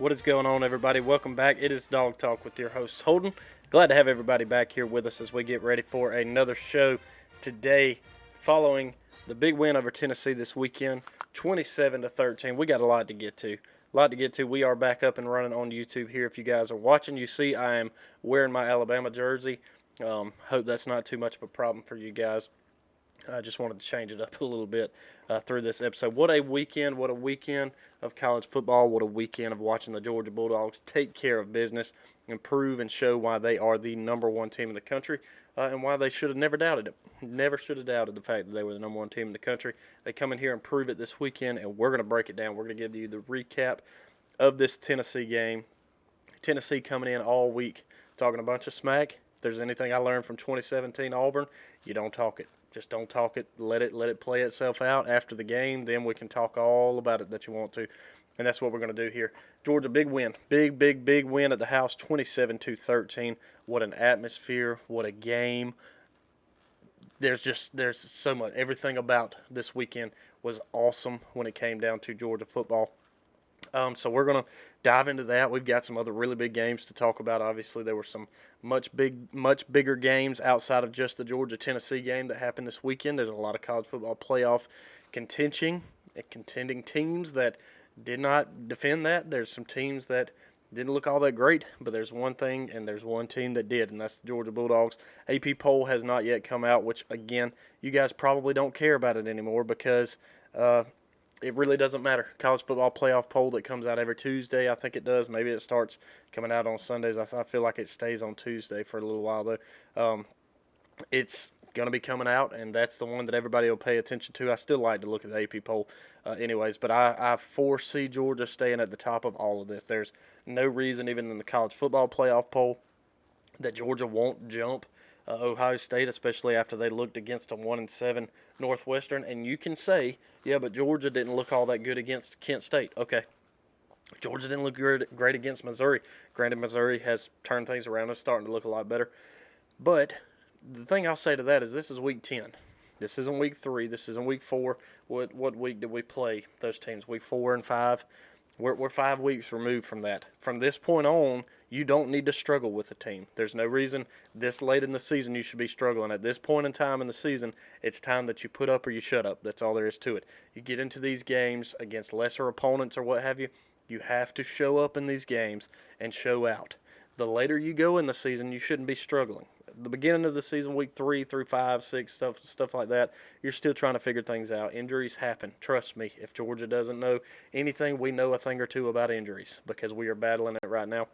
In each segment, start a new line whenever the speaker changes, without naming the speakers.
What is going on, everybody? Welcome back. It is Dog Talk with your host, Holden. Glad to have everybody back here with us as we get ready for another show today following the big win over Tennessee this weekend, 27-13. We got a lot to get to. We are back up and running on YouTube here. If you guys are watching, you see I am wearing my Alabama jersey. Hope that's not too much of a problem for you guys. I just wanted to change it up a little bit through this episode. What a weekend of college football. What a weekend of watching the Georgia Bulldogs take care of business and prove and show why they are the number one team in the country and why they should have never doubted it. Never should have doubted the fact that they were the number one team in the country. They come in here and prove it this weekend, and we're going to break it down. We're going to give you the recap of this Tennessee game. Tennessee coming in all week talking a bunch of smack. If there's anything I learned from 2017 Auburn, you don't talk it. Just don't talk it. Let it play itself out after the game. Then we can talk all about it that you want to. And that's what we're going to do here. Georgia, big win. Big win at the house, 27-13. What an atmosphere. What a game. There's so much. Everything about this weekend was awesome when it came down to Georgia football. So we're going to dive into that. We've got some other really big games to talk about. Obviously, there were some much bigger games outside of just the Georgia-Tennessee game that happened this weekend. There's a lot of college football playoff contending teams that did not defend that. There's some teams that didn't look all that great, but there's one thing and there's one team that did, and that's the Georgia Bulldogs. AP poll has not yet come out, which, again, you guys probably don't care about it anymore because it really doesn't matter. College football playoff poll that comes out every Tuesday, I think it does. Maybe it starts coming out on Sundays. I feel like it stays on Tuesday for a little while, though. It's going to be coming out, and that's the one that everybody will pay attention to. I still like to look at the AP poll anyways, but I foresee Georgia staying at the top of all of this. There's no reason, even in the college football playoff poll, that Georgia won't jump Ohio State, especially after they looked against a 1-7 Northwestern. And you can say, yeah, but Georgia didn't look all that good against Kent State. Okay. Georgia didn't look great against Missouri. Granted, Missouri has turned things around. It's starting to look a lot better. But the thing I'll say to that is this is week 10. This isn't week 3. This isn't week 4. What week did we play those teams? Week 4 and 5? We're 5 weeks removed from that. From this point on, you don't need to struggle with a team. There's no reason this late in the season you should be struggling. At this point in time in the season, it's time that you put up or you shut up. That's all there is to it. You get into these games against lesser opponents or what have you, you have to show up in these games and show out. The later you go in the season, you shouldn't be struggling. At the beginning of the season, week 3 through 5, 6, stuff like that, you're still trying to figure things out. Injuries happen. Trust me, if Georgia doesn't know anything, we know a thing or two about injuries because we are battling it right now.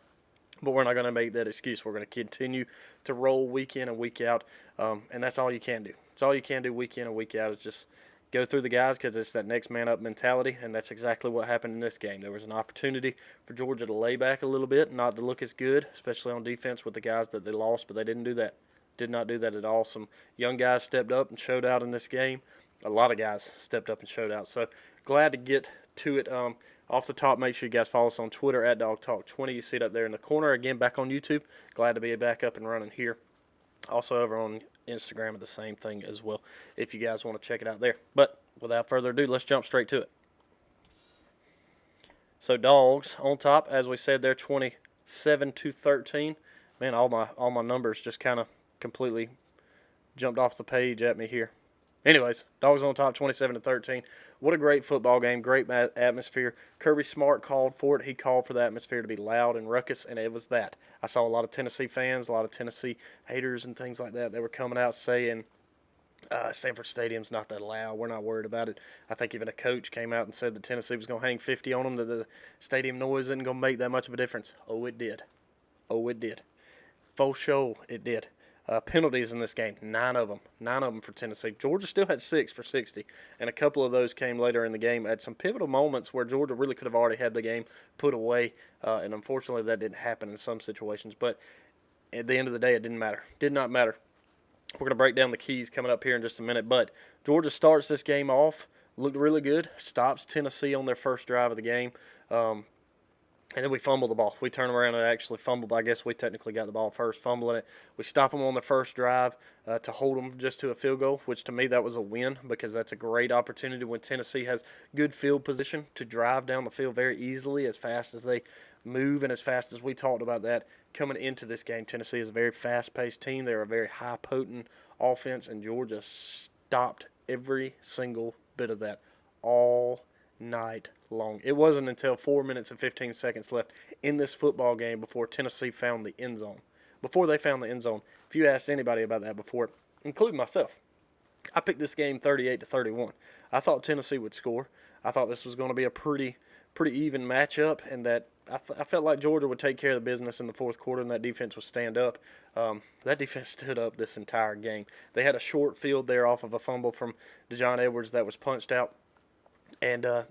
But we're not going to make that excuse. We're going to continue to roll week in and week out, and that's all you can do. It's all you can do week in and week out is just go through the guys because it's that next man up mentality, and that's exactly what happened in this game. There was an opportunity for Georgia to lay back a little bit, not to look as good, especially on defense with the guys that they lost, but they didn't do that. Did not do that at all. Some young guys stepped up and showed out in this game. A lot of guys stepped up and showed out. So glad to get to it. Off the top, make sure you guys follow us on Twitter at DogTalk20. You see it up there in the corner. Again, back on YouTube. Glad to be back up and running here. Also over on Instagram, the same thing as well, if you guys want to check it out there. But without further ado, let's jump straight to it. So Dogs on top, as we said there, 27-13. Man, all my numbers just kind of completely jumped off the page at me here. Anyways, Dogs on top, 27-13. What a great football game, great atmosphere. Kirby Smart called for it. He called for the atmosphere to be loud and ruckus, and it was that. I saw a lot of Tennessee fans, a lot of Tennessee haters and things like that. They were coming out saying, Sanford Stadium's not that loud. We're not worried about it. I think even a coach came out and said that Tennessee was going to hang 50 on them, that the stadium noise isn't going to make that much of a difference. Oh, it did. Oh, it did. Full show, it did. Penalties in this game, 9 of them. 9 of them for Tennessee. Georgia still had 6 for 60, and a couple of those came later in the game at some pivotal moments where Georgia really could have already had the game put away, and unfortunately that didn't happen in some situations. But at the end of the day, it didn't matter. Did not matter. We're going to break down the keys coming up here in just a minute, but Georgia starts this game off, looked really good, stops Tennessee on their first drive of the game. And then we fumble the ball. We turn them around and actually fumble. But I guess we technically got the ball first, fumbling it. We stop them on the first drive to hold them just to a field goal, which to me that was a win because that's a great opportunity when Tennessee has good field position to drive down the field very easily as fast as they move and as fast as we talked about that coming into this game. Tennessee is a very fast-paced team. They're a very high-potent offense, and Georgia stopped every single bit of that all night long. It wasn't until 4 minutes and 15 seconds left in this football game before Tennessee found the end zone. Before they found the end zone, if you asked anybody about that before, including myself, I picked this game 38-31. I thought Tennessee would score. I thought this was going to be a pretty even matchup, and that I felt like Georgia would take care of the business in the fourth quarter, and that defense would stand up. That defense stood up this entire game. They had a short field there off of a fumble from DeJohn Edwards that was punched out, and I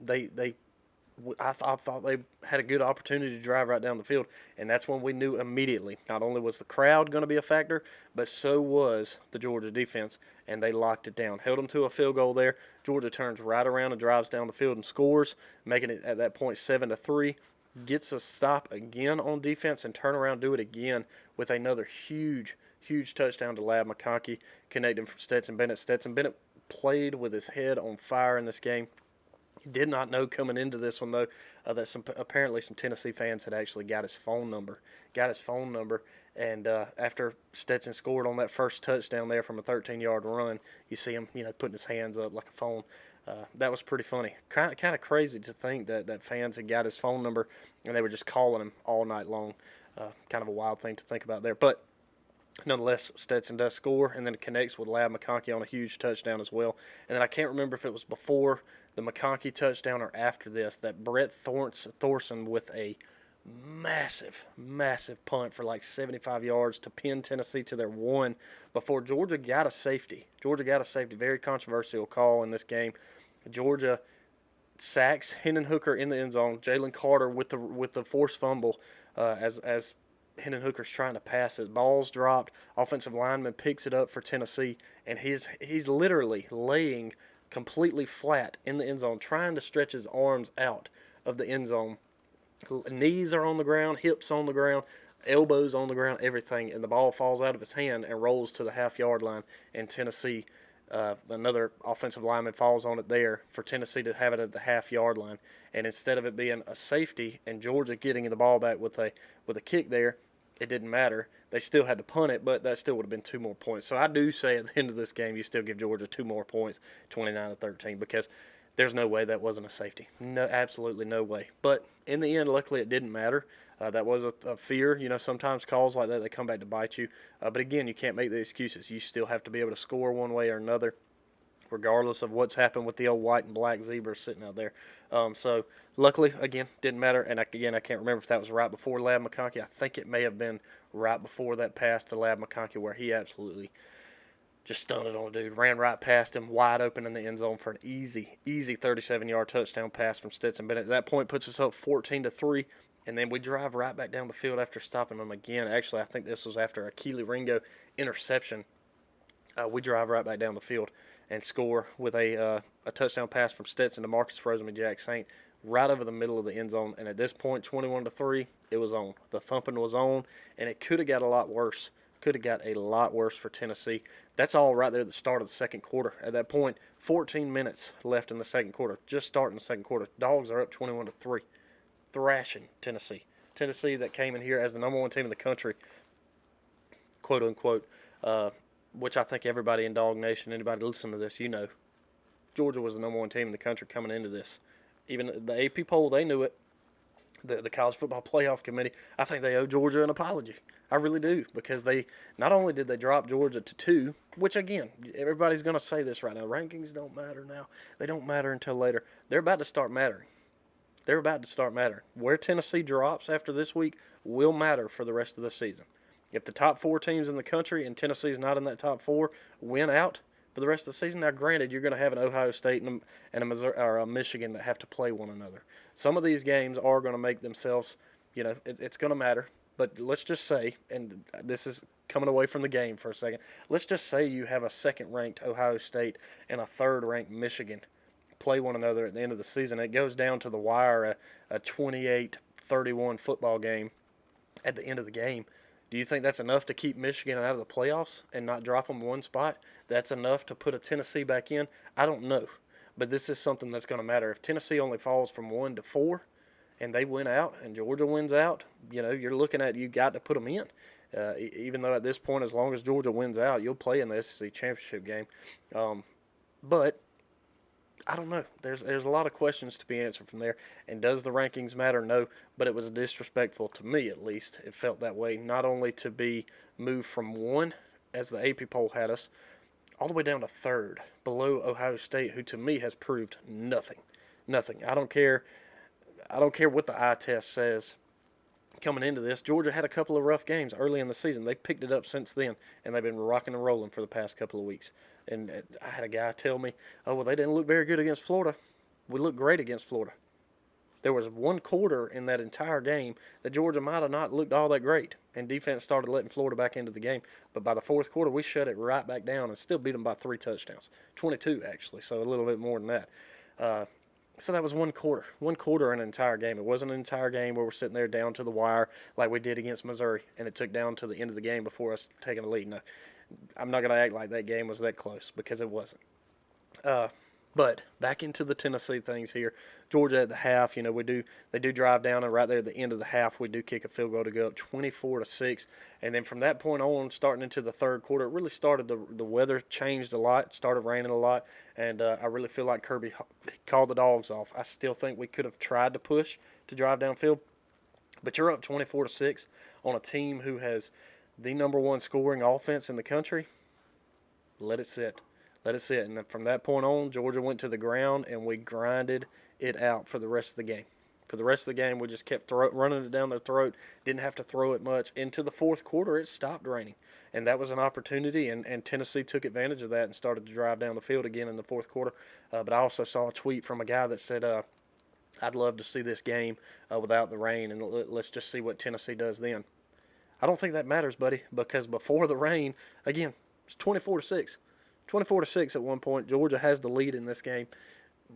thought they had a good opportunity to drive right down the field, and that's when we knew immediately not only was the crowd going to be a factor, but so was the Georgia defense, and they locked it down. Held them to a field goal there. Georgia turns right around and drives down the field and scores, making it at that point 7-3. Gets a stop again on defense and turn around and do it again with another huge touchdown to Lab McConkey, connecting from Stetson Bennett. Stetson Bennett played with his head on fire in this game. He did not know coming into this one, though, that apparently some Tennessee fans had actually got his phone number. And after Stetson scored on that first touchdown there from a 13-yard run, you see him, putting his hands up like a phone. That was pretty funny. Kind of crazy to think that fans had got his phone number and they were just calling him all night long. Kind of a wild thing to think about there. But nonetheless, Stetson does score, and then it connects with Lab McConkey on a huge touchdown as well. And then I can't remember if it was before the McConkey touchdown or after this, that Brett Thorson with a massive punt for like 75 yards to pin Tennessee to their one before Georgia got a safety. Very controversial call in this game. Georgia sacks Hendon Hooker in the end zone. Jalen Carter with the forced fumble as Hendon Hooker's trying to pass it. Ball's dropped. Offensive lineman picks it up for Tennessee, and he's literally laying completely flat in the end zone, trying to stretch his arms out of the end zone. Knees are on the ground, hips on the ground, elbows on the ground, everything, and the ball falls out of his hand and rolls to the half-yard line, and Tennessee, another offensive lineman falls on it there for Tennessee to have it at the half-yard line. And instead of it being a safety and Georgia getting the ball back with a kick there, it didn't matter. They still had to punt it, but that still would have been 2 more points. So I do say at the end of this game, you still give Georgia 2 more points, 29-13, because there's no way that wasn't a safety. No, absolutely no way. But in the end, luckily, it didn't matter. That was a fear. Sometimes calls like that, they come back to bite you. But again, you can't make the excuses. You still have to be able to score one way or another, regardless of what's happened with the old white and black zebras sitting out there. So luckily, again, didn't matter. And again, I can't remember if that was right before Lab McConkey. I think it may have been right before that pass to Lab McConkey where he absolutely just stunned it on a dude. Ran right past him, wide open in the end zone for an easy 37-yard touchdown pass from Stetson Bennett. At that point, puts us up 14-3. And then we drive right back down the field after stopping them again. Actually, I think this was after a Keely Ringo interception. We drive right back down the field and score with a touchdown pass from Stetson to Marcus Rosen and Jack Saint right over the middle of the end zone. And at this point, 21-3, it was on. The thumping was on, and it could have got a lot worse. For Tennessee. That's all right there at the start of the second quarter. At that point, 14 minutes left in the second quarter, just starting the second quarter. Dogs are up 21-3, thrashing Tennessee. Tennessee that came in here as the number 1 team in the country, quote unquote, which I think everybody in Dog Nation, anybody listening to this, Georgia was the number 1 team in the country coming into this. Even the AP poll, they knew it. The College Football Playoff Committee, I think they owe Georgia an apology. I really do, because they not only did they drop Georgia to 2, which again, everybody's going to say this right now. Rankings don't matter now. They don't matter until later. They're about to start mattering. Where Tennessee drops after this week will matter for the rest of the season. If the top 4 teams in the country, and Tennessee's not in that top 4, win out for the rest of the season, now granted, you're going to have an Ohio State and a Missouri or a Michigan that have to play one another. Some of these games are going to make themselves, it's going to matter. But let's just say, and this is coming away from the game for a second, let's just say you have a second-ranked Ohio State and a third-ranked Michigan play one another at the end of the season. It goes down to the wire, a 28-31 football game at the end of the game. Do you think that's enough to keep Michigan out of the playoffs and not drop them 1 spot? That's enough to put a Tennessee back in? I don't know. But this is something that's going to matter. If Tennessee only falls from 1 to 4, and they win out, and Georgia wins out, you're looking at, you got to put them in. Even though at this point, as long as Georgia wins out, you'll play in the SEC championship game. But I don't know. There's a lot of questions to be answered from there. And does the rankings matter? No. But it was disrespectful to me, at least. It felt that way. Not only to be moved from 1, as the AP poll had us, all the way down to 3rd, below Ohio State, who to me has proved nothing. Nothing. I don't care what the eye test says. Coming into this, Georgia had a couple of rough games early in the season. They've picked it up since then, and they've been rocking and rolling for the past couple of weeks. And I had a guy tell me, oh, well, they didn't look very good against Florida. We looked great against Florida. There was one quarter in that entire game that Georgia might have not looked all that great, and defense started letting Florida back into the game. But by the fourth quarter, we shut it right back down and still beat them by 3 touchdowns. 22, actually, so a little bit more than that. So that was one quarter in an entire game. It wasn't an entire game where we're sitting there down to the wire like we did against Missouri, and it took down to the end of the game before us taking a lead. No, I'm not going to act like that game was that close, because it wasn't. But back into the Tennessee things here. Georgia at the half, they do drive down, and right there at the end of the half, we do kick a field goal to go up 24-6. And then from that point on, starting into the third quarter, it really started, the weather changed a lot. It started raining a lot, and I really feel like Kirby called the Dogs off. I still think we could have tried to push to drive downfield, but you're up 24-6 on a team who has the number 1 scoring offense in the country. Let it sit. Let it sit. And then from that point on, Georgia went to the ground, and we grinded it out for the rest of the game. For the rest of the game, we just kept running it down their throat. Didn't have to throw it much. Into the fourth quarter, it stopped raining. And that was an opportunity, and Tennessee took advantage of that and started to drive down the field again in the fourth quarter. But I also saw a tweet from a guy that said, I'd love to see this game without the rain, and let's just see what Tennessee does then. I don't think that matters, buddy, because before the rain, again, it's 24-6. 24-6 at one point. Georgia has the lead in this game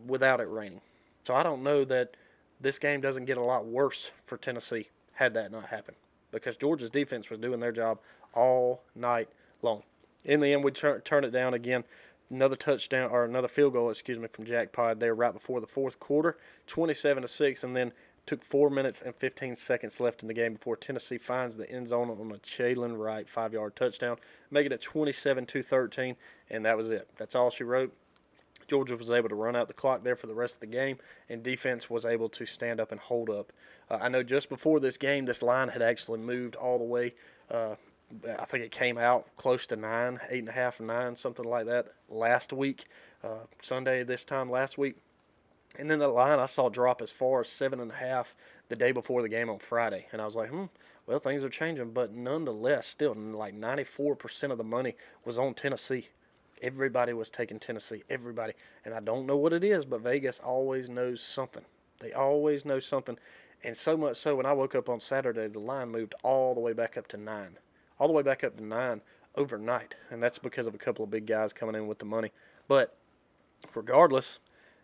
without it raining. So I don't know that this game doesn't get a lot worse for Tennessee had that not happened, because Georgia's defense was doing their job all night long. In the end, we turn it down again. Another touchdown, or another field goal, from Jack Pod there right before the fourth quarter, 27-6, and then took 4 minutes and 15 seconds left in the game before Tennessee finds the end zone on a Jalen Wright 5-yard touchdown, making it 27-13, and that was it. That's all she wrote. Georgia was able to run out the clock there for the rest of the game, and defense was able to stand up and hold up. I know just before this game, this line had actually moved all the way. I think it came out close to 9, 8.5 or 9, something like that last week, Sunday this time last week. And then the line I saw drop as far as 7.5 the day before the game on Friday. And I was like, well, things are changing. But nonetheless, still like 94% of the money was on Tennessee. Everybody was taking Tennessee, everybody. And I don't know what it is, but Vegas always knows something. They always know something. And so much so, when I woke up on Saturday, the line moved all the way back up to 9. All the way back up to 9 overnight. And that's because of a couple of big guys coming in with the money. But regardless,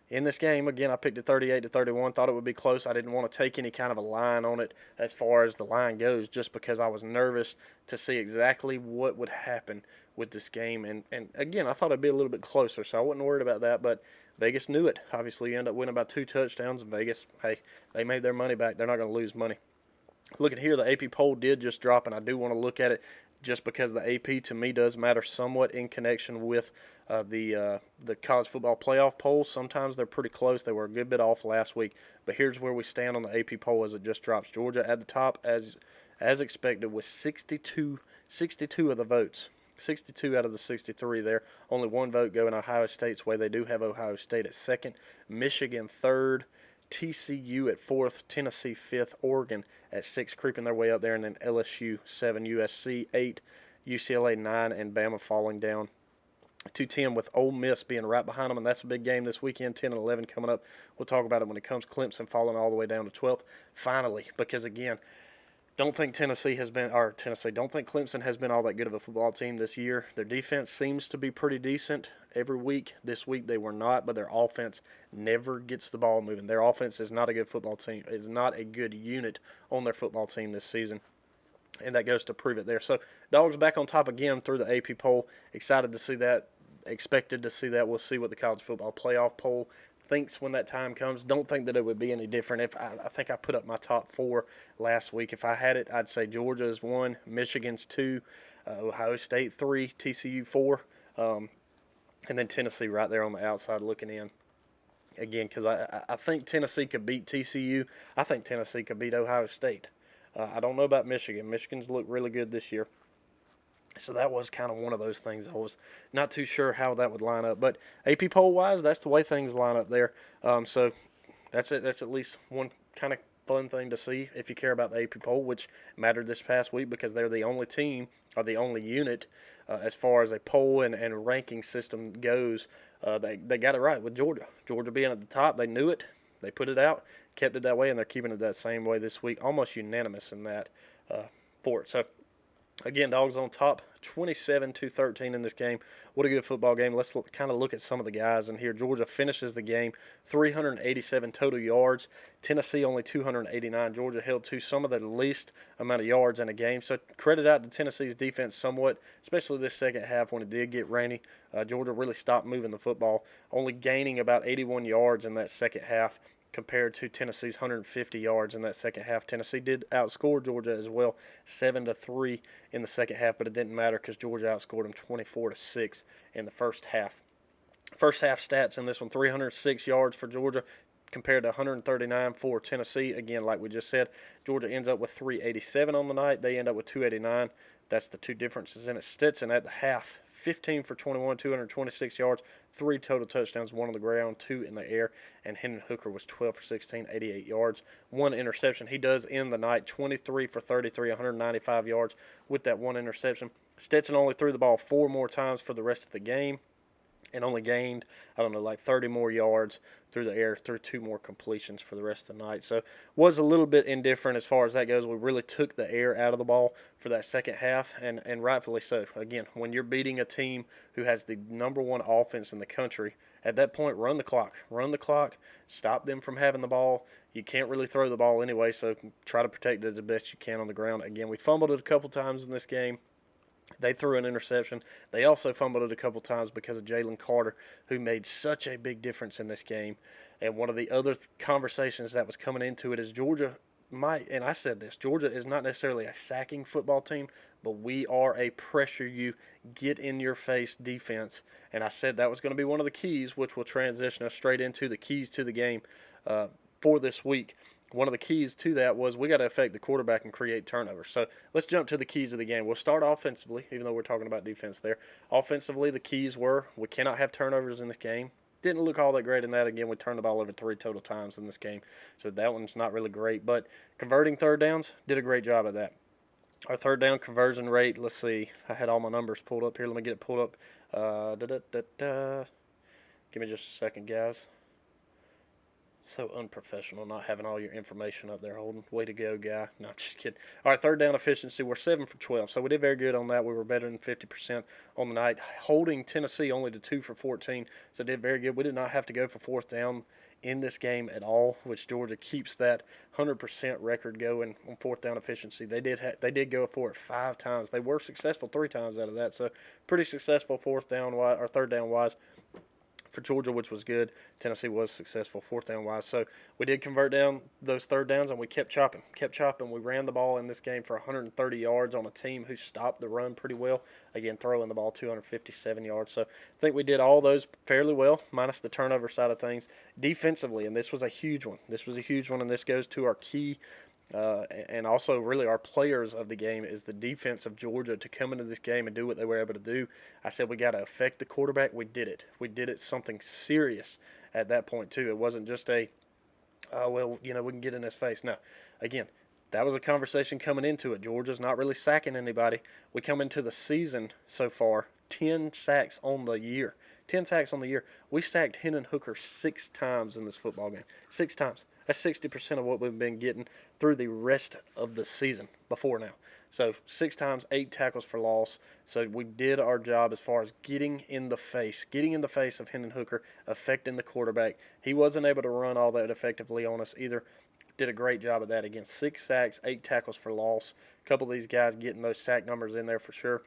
in this game, again, I picked it 38-31. Thought it would be close. I didn't want to take any kind of a line on it as far as the line goes, just because I was nervous to see exactly what would happen with this game. And again, I thought it'd be a little bit closer, so I wasn't worried about that. But Vegas knew it. Obviously, you end up winning by 2 touchdowns. And Vegas, hey, they made their money back. They're not going to lose money. Looking here, the AP poll did just drop, and I do want to look at it just because the AP to me does matter somewhat in connection with the college football playoff polls. Sometimes they're pretty close. They were a good bit off last week, but here's where we stand on the AP poll as it just drops. Georgia at the top as expected with 62 of the votes. 62 out of the 63 there. Only 1 vote going Ohio State's way. They do have Ohio State at second, Michigan third, TCU at 4th, Tennessee 5th, Oregon at 6th, creeping their way up there, and then LSU 7, USC 8, UCLA 9, and Bama falling down to 10, with Ole Miss being right behind them, and that's a big game this weekend, 10 and 11 coming up. We'll talk about it when it comes. Clemson falling all the way down to 12th, finally, because again, don't think Clemson has been all that good of a football team this year. Their defense seems to be pretty decent every week. This week they were not, but their offense never gets the ball moving. Their offense is not a good football team. It's not a good unit on their football team this season, and that goes to prove it there. So Dogs back on top again through the AP poll. Excited to see that. Expected to see that. We'll see what the college football playoff poll thinks when that time comes. Don't think that it would be any different. If I think I put up my top 4 last week. If I had it, I'd say Georgia is 1, Michigan's 2, Ohio State 3, TCU 4, and then Tennessee right there on the outside looking in. Again, because I think Tennessee could beat TCU. I think Tennessee could beat Ohio State. I don't know about Michigan. Michigan's looked really good this year. So that was kind of one of those things. I was not too sure how that would line up. But AP poll-wise, that's the way things line up there. So that's it. That's at least one kind of fun thing to see if you care about the AP poll, which mattered this past week because they're the only team or the only unit as far as a poll and ranking system goes. They got it right with Georgia. Georgia being at the top, they knew it. They put it out, kept it that way, and they're keeping it that same way this week. Almost unanimous in that for it. So, again, Dogs on top, 27-13 in this game. What a good football game. Let's kind of look at some of the guys in here. Georgia finishes the game 387 total yards. Tennessee only 289. Georgia held to some of the least amount of yards in a game. So credit out to Tennessee's defense somewhat, especially this second half when it did get rainy. Georgia really stopped moving the football, only gaining about 81 yards in that second half compared to Tennessee's 150 yards in that second half. Tennessee did outscore Georgia as well, 7-3 in the second half, but it didn't matter because Georgia outscored them 24-6 in the first half. First half stats in this one: 306 yards for Georgia compared to 139 for Tennessee. Again, like we just said, Georgia ends up with 387 on the night. They end up with 289. That's the two differences in it. Stetson at the half, 15 for 21, 226 yards, 3 total touchdowns, 1 on the ground, 2 in the air, and Hendon Hooker was 12 for 16, 88 yards, 1 interception. He does end the night 23 for 33, 195 yards with that 1 interception. Stetson only threw the ball 4 more times for the rest of the game and only gained, like 30 more yards through the air, through 2 more completions for the rest of the night. So was a little bit indifferent as far as that goes. We really took the air out of the ball for that second half, and rightfully so. Again, when you're beating a team who has the number 1 offense in the country, at that point, run the clock. Run the clock. Stop them from having the ball. You can't really throw the ball anyway, so try to protect it the best you can on the ground. Again, we fumbled it a couple times in this game. They threw an interception. They also fumbled it a couple times because of Jalen Carter, who made such a big difference in this game. And one of the other conversations that was coming into it is Georgia might, and I said this, Georgia is not necessarily a sacking football team, but we are a pressure you, get in your face defense. And I said that was going to be one of the keys, which will transition us straight into the keys to the game for this week. One of the keys to that was we got to affect the quarterback and create turnovers. So let's jump to the keys of the game. We'll start offensively, even though we're talking about defense there. Offensively, the keys were we cannot have turnovers in this game. Didn't look all that great in that. Again, we turned the ball over 3 total times in this game. So that one's not really great. But converting third downs, did a great job at that. Our third down conversion rate, let's see. I had all my numbers pulled up here. Let me get it pulled up. Give me just a second, guys. So unprofessional not having all your information up there, Holden. Way to go, guy. No, just kidding. All right, third down efficiency, we're 7 for 12. So we did very good on that. We were better than 50% on the night. Holding Tennessee only to 2 for 14. So did very good. We did not have to go for fourth down in this game at all, which Georgia keeps that 100% record going on fourth down efficiency. They did go for it 5 times. They were successful 3 times out of that. So pretty successful third down wise for Georgia, which was good. Tennessee was successful fourth down wise. So we did convert down those third downs, and we kept chopping. We ran the ball in this game for 130 yards on a team who stopped the run pretty well. Again, throwing the ball 257 yards. So I think we did all those fairly well, minus the turnover side of things. Defensively, and this was a huge one. And this goes to our key and also really our players of the game is the defense of Georgia to come into this game and do what they were able to do. I said we got to affect the quarterback. We did it. We did it something serious at that point too. It wasn't just we can get in his face. No, again, that was a conversation coming into it. Georgia's not really sacking anybody. We come into the season so far, 10 sacks on the year. 10 sacks on the year. We sacked Hendon Hooker 6 times in this football game. 6 times. That's 60% of what we've been getting through the rest of the season before now. So 6 times, 8 tackles for loss. So we did our job as far as getting in the face of Hendon Hooker, affecting the quarterback. He wasn't able to run all that effectively on us either. Did a great job of that. Again, 6 sacks, 8 tackles for loss. A couple of these guys getting those sack numbers in there for sure.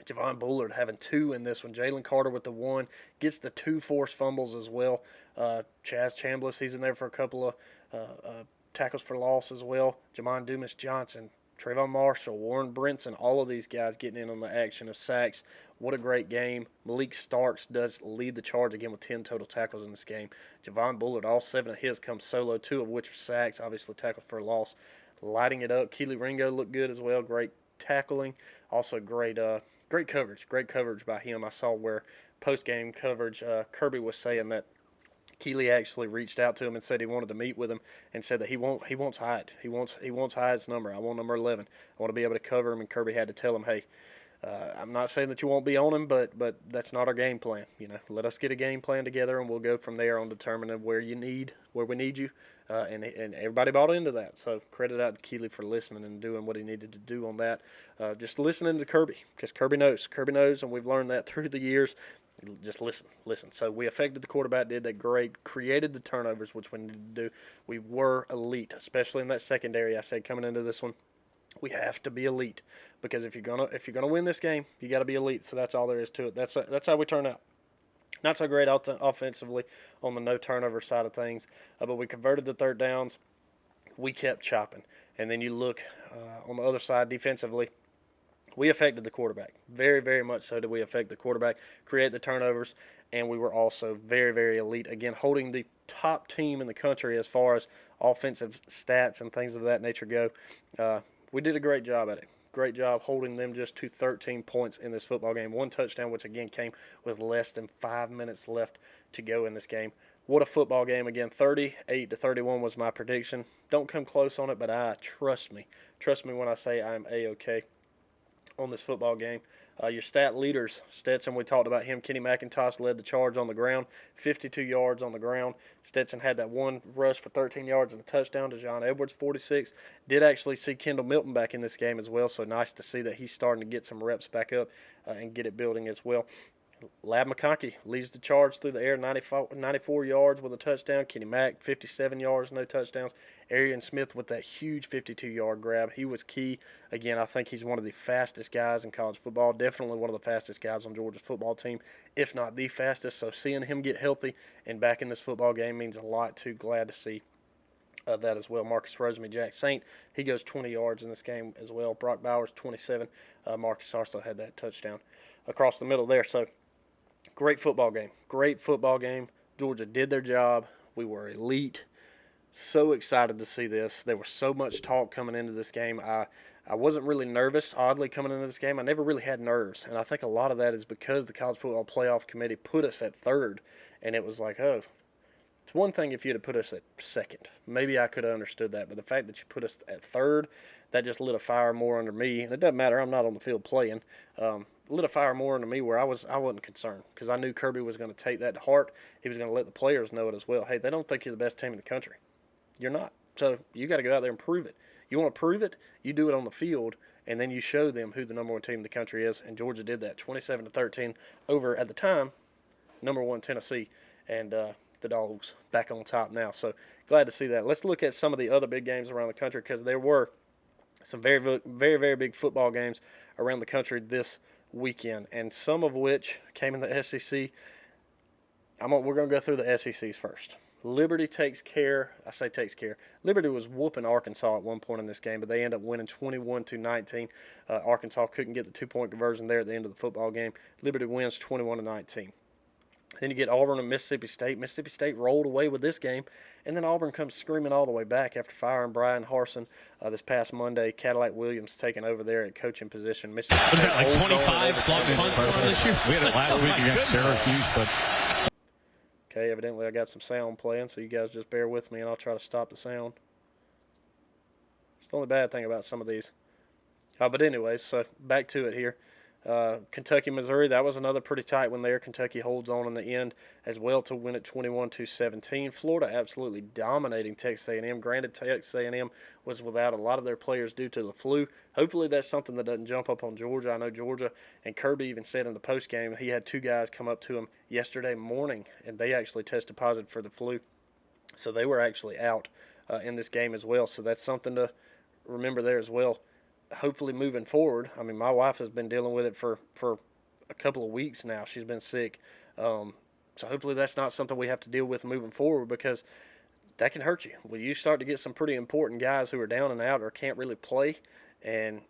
Javon Bullard having 2 in this one. Jalen Carter with the 1. Gets the 2 forced fumbles as well. Chaz Chambliss, he's in there for a couple of tackles for loss as well. Jamon Dumas-Johnson, Trayvon Marshall, Warren Brinson, all of these guys getting in on the action of sacks. What a great game. Malik Starks does lead the charge again with 10 total tackles in this game. Javon Bullard, all 7 of his come solo, 2 of which are sacks, obviously tackles for a loss. Lighting it up. Keely Ringo looked good as well. Great tackling. Also great coverage. Great coverage by him. I saw where post-game coverage, Kirby was saying that Keely actually reached out to him and said he wanted to meet with him and said that he wants Hyatt. He wants Hyatt's number. I want number 11. I want to be able to cover him. And Kirby had to tell him, hey, I'm not saying that you won't be on him, but that's not our game plan. Let us get a game plan together, and we'll go from there on determining where we need you. And everybody bought into that. So credit out to Keely for listening and doing what he needed to do on that. Just listening to Kirby, because Kirby knows. Kirby knows, and we've learned that through the years. Just listen. So we affected the quarterback, did that great, created the turnovers, which we needed to do. We were elite, especially in that secondary. I said coming into this one, we have to be elite, because if you're gonna win this game, you got to be elite. So that's all there is to it. That's how we turn out. Not so great offensively on the no turnover side of things, but we converted the third downs. We kept chopping, and then you look on the other side defensively. We affected the quarterback. Very, very much so did we affect the quarterback, create the turnovers, and we were also very, very elite. Again, holding the top team in the country as far as offensive stats and things of that nature go. We did a great job at it. Great job holding them just to 13 points in this football game. 1 touchdown, which again came with less than 5 minutes left to go in this game. What a football game. Again, 38-31 was my prediction. Don't come close on it, but trust me when I say I'm A-OK on this football game. Your stat leaders, Stetson, we talked about him. Kenny McIntosh led the charge on the ground, 52 yards on the ground. Stetson had that one rush for 13 yards and a touchdown to John Edwards, 46. Did actually see Kendall Milton back in this game as well, so nice to see that he's starting to get some reps back up and get it building as well. Lab McConkey leads the charge through the air, 94 yards with a touchdown. Kenny Mack, 57 yards, no touchdowns. Arian Smith with that huge 52-yard grab. He was key. Again, I think he's one of the fastest guys in college football. Definitely one of the fastest guys on Georgia's football team, if not the fastest. So seeing him get healthy and back in this football game means a lot too. Glad to see that as well. Marcus Rosemary, Jack Saint, he goes 20 yards in this game as well. Brock Bowers, 27. Marcus also had that touchdown across the middle there. So great football game. Great football game. Georgia did their job. We were elite. So excited to see this. There was so much talk coming into this game. I wasn't really nervous, oddly, coming into this game. I never really had nerves, and I think a lot of that is because the College Football Playoff Committee put us at third, and it was like, oh, it's one thing if you'd have put us at second. Maybe I could have understood that, but the fact that you put us at third, that just lit a fire more under me. And it doesn't matter. I'm not on the field playing. Lit a fire more under me where I wasn't concerned, because I knew Kirby was going to take that to heart. He was going to let the players know it as well. Hey, they don't think you're the best team in the country. You're not. So you got to go out there and prove it. You want to prove it, you do it on the field, and then you show them who the number one team in the country is. And Georgia did that, 27-13 over, at the time, number one Tennessee, and the Dawgs back on top now. So glad to see that. Let's look at some of the other big games around the country, because there were some very, very, very big football games around the country this weekend, and some of which came in the SEC. We're going to go through the SECs first. Liberty takes care. Liberty was whooping Arkansas at one point in this game, but they end up winning 21-19. Arkansas couldn't get the 2-point conversion there at the end of the football game. Liberty wins 21-19. Then you get Auburn and Mississippi State. Mississippi State rolled away with this game, and then Auburn comes screaming all the way back after firing Brian Harsin this past Monday. Cadillac Williams taking over there at coaching position. Mississippi State,
like 25 block punts this year? We had it last week against Syracuse, but...
Okay, evidently I got some sound playing, so you guys just bear with me, and I'll try to stop the sound. It's the only bad thing about some of these. But anyways, so back to it here. Kentucky, Missouri, that was another pretty tight one there. Kentucky holds on in the end as well to win it 21-17. Florida absolutely dominating Texas A&M. Granted, Texas A&M was without a lot of their players due to the flu. Hopefully that's something that doesn't jump up on Georgia. I know Georgia, and Kirby even said in the postgame, he had 2 guys come up to him yesterday morning, and they actually tested positive for the flu. So they were actually out in this game as well. So that's something to remember there as well. hopefully moving forward, I mean, my wife has been dealing with it for a couple of weeks now. She's been sick. So hopefully that's not something we have to deal with moving forward, because that can hurt you. When you start to get some pretty important guys who are down and out or can't really play, and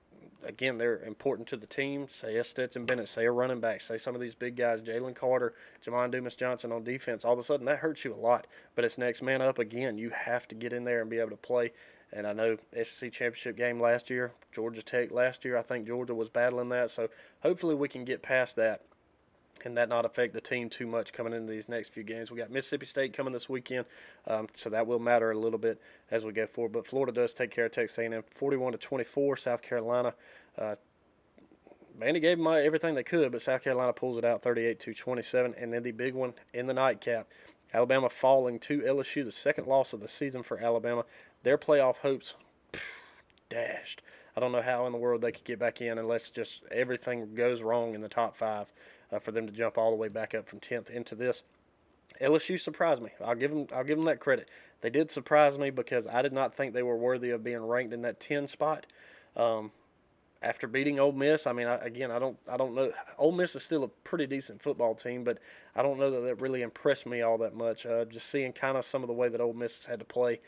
again, they're important to the team. Say a Stetson Bennett, say a running back, say some of these big guys, Jalen Carter, Jamon Dumas-Johnson on defense. All of a sudden, that hurts you a lot. But it's next man up again. You have to get in there and be able to play. And I know SEC championship game last year, Georgia Tech last year, I think Georgia was battling that. So hopefully we can get past that and that not affect the team too much coming into these next few games. We got Mississippi State coming this weekend, so that will matter a little bit as we go forward. But Florida does take care of Texas A&M, 41-24. South Carolina, Vandy gave them everything they could, but South Carolina pulls it out 38-27. And then the big one in the nightcap, Alabama falling to LSU, the second loss of the season for Alabama. Their playoff hopes dashed. I don't know how in the world they could get back in unless just everything goes wrong in the top five for them to jump all the way back up from 10th into this. LSU surprised me. I'll give them that credit. They did surprise me because I did not think they were worthy of being ranked in that 10 spot. After beating Ole Miss, I mean, I don't know. Ole Miss is still a pretty decent football team, but I don't know that really impressed me all that much. Just seeing kind of some of the way that Ole Miss had to play,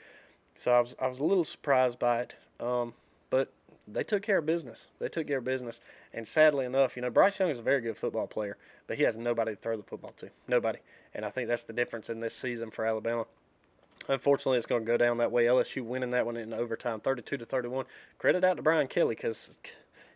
so I was a little surprised by it. But they took care of business. And sadly enough, Bryce Young is a very good football player, but he has nobody to throw the football to. Nobody. And I think that's the difference in this season for Alabama. Unfortunately, it's going to go down that way. LSU winning that one in overtime, 32-31. Credit out to Brian Kelly, because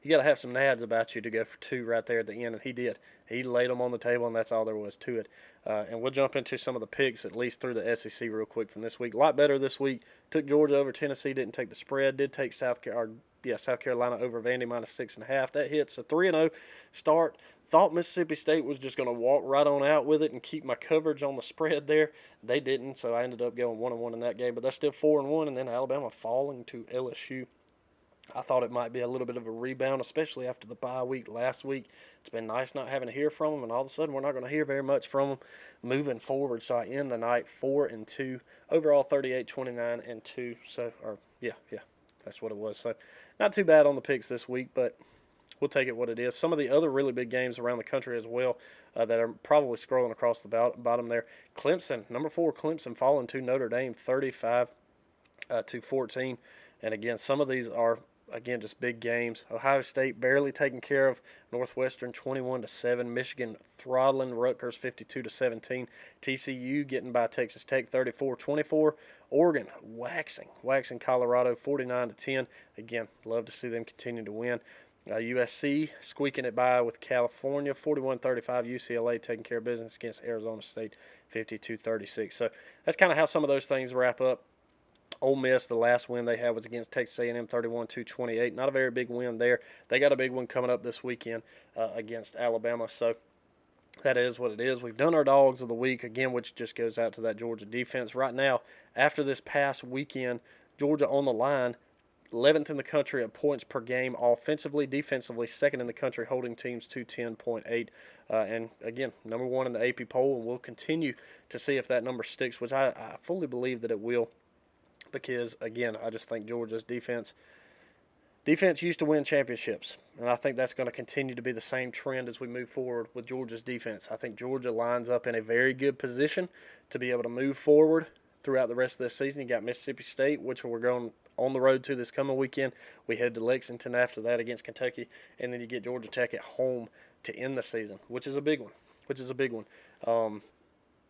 you got to have some nads about you to go for two right there at the end, and he did. He laid them on the table, and that's all there was to it. And we'll jump into some of the picks, at least through the SEC real quick from this week. A lot better this week. Took Georgia over Tennessee, didn't take the spread. Did take South Carolina over Vandy -6.5. That hits a 3-0 start. Thought Mississippi State was just going to walk right on out with it and keep my coverage on the spread there. They didn't, so I ended up going 1-1 in that game. But that's still 4-1, and then Alabama falling to LSU. I thought it might be a little bit of a rebound, especially after the bye week last week. It's been nice not having to hear from them, and all of a sudden we're not going to hear very much from them moving forward. So I end the night 4-2, overall 38-29-2. So, that's what it was. So not too bad on the picks this week, but we'll take it what it is. Some of the other really big games around the country as well that are probably scrolling across the bottom there. Clemson, number 4, Clemson falling to Notre Dame 35-14. And again, some of these are just big games. Ohio State barely taking care of Northwestern 21-7. Michigan throttling Rutgers 52-17. TCU getting by Texas Tech 34-24. Oregon waxing Colorado 49-10. Again, love to see them continue to win. USC squeaking it by with California 41-35. UCLA taking care of business against Arizona State 52-36. So that's kind of how some of those things wrap up. Ole Miss, the last win they had was against Texas A&M 31-28. Not a very big win there. They got a big one coming up this weekend against Alabama. So that is what it is. We've done our dogs of the week, again, which just goes out to that Georgia defense. Right now, after this past weekend, Georgia on the line, 11th in the country at points per game offensively, defensively, second in the country, holding teams to 10.8. And again, number 1 in the AP poll, and we'll continue to see if that number sticks, which I fully believe that it will. Because, again, I just think Georgia's defense used to win championships. And I think that's going to continue to be the same trend as we move forward with Georgia's defense. I think Georgia lines up in a very good position to be able to move forward throughout the rest of this season. You got Mississippi State, which we're going on the road to this coming weekend. We head to Lexington after that against Kentucky. And then you get Georgia Tech at home to end the season, which is a big one.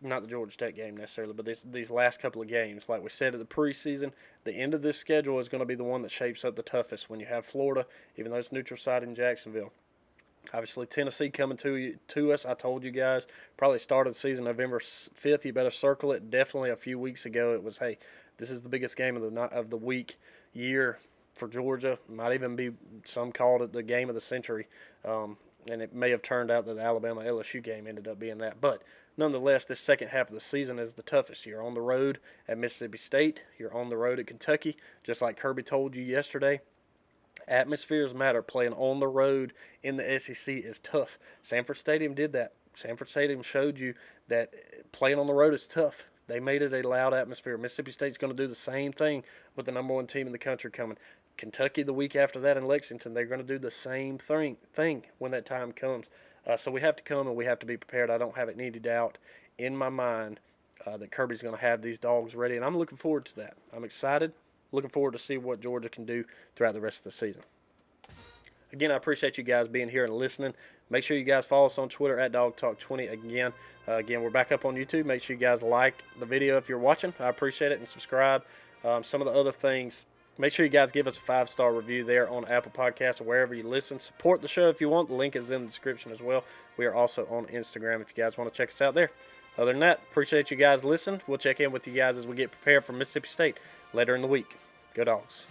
Not the Georgia Tech game necessarily, but these last couple of games, like we said at the preseason, the end of this schedule is going to be the one that shapes up the toughest when you have Florida, even though it's neutral site in Jacksonville. Obviously, Tennessee coming to us. I told you guys, probably started the season November 5th. You better circle it. Definitely a few weeks ago, it was, hey, this is the biggest game of the week, year for Georgia. Might even be, some called it the game of the century. And it may have turned out that the Alabama-LSU game ended up being that. But nonetheless, this second half of the season is the toughest. You're on the road at Mississippi State. You're on the road at Kentucky. Just like Kirby told you yesterday, atmospheres matter. Playing on the road in the SEC is tough. Sanford Stadium did that. Sanford Stadium showed you that playing on the road is tough. They made it a loud atmosphere. Mississippi State's going to do the same thing with the number 1 team in the country coming. Kentucky the week after that in Lexington, they're going to do the same thing when that time comes. So we have to come and we have to be prepared. I don't have any doubt in my mind that Kirby's going to have these dogs ready, and I'm looking forward to that. I'm excited, looking forward to see what Georgia can do throughout the rest of the season. Again, I appreciate you guys being here and listening. Make sure you guys follow us on Twitter at DawgTalk20. Again, we're back up on YouTube. Make sure you guys like the video if you're watching. I appreciate it, and subscribe. Some of the other things, make sure you guys give us a 5-star review there on Apple Podcasts or wherever you listen. Support the show if you want. The link is in the description as well. We are also on Instagram if you guys want to check us out there. Other than that, appreciate you guys listening. We'll check in with you guys as we get prepared for Mississippi State later in the week. Go Dogs.